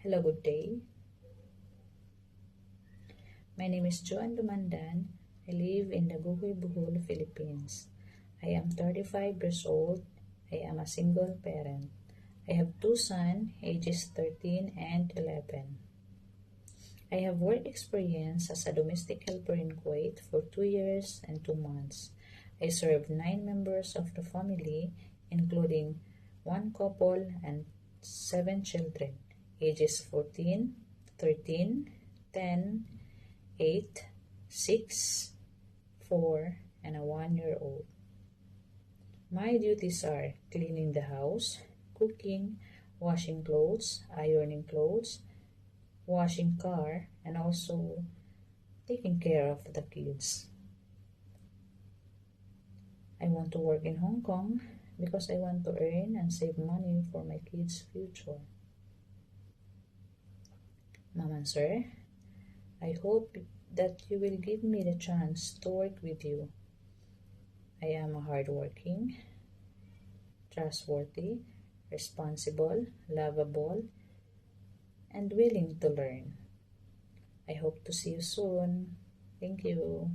Hello, good day. My name is Joan Dumandan. I live in Daguhoy, Bohol, Philippines. I am 35 years old. I am a single parent. I have two sons, ages 13 and 11. I have work experience as a domestic helper in Kuwait for 2 years and 2 months. I serve 9 members of the family, including 1 couple and 7 children, ages 14, 13, 10, 8, 6, 4, and a 1-year-old. My duties are cleaning the house, cooking, washing clothes, ironing clothes, washing car, and also taking care of the kids. I want to work in Hong Kong because I want to earn and save money for my kids' future. Mom and Sir, I hope that you will give me the chance to work with you. I am a hardworking, trustworthy, responsible, lovable, and willing to learn. I hope to see you soon. Thank you.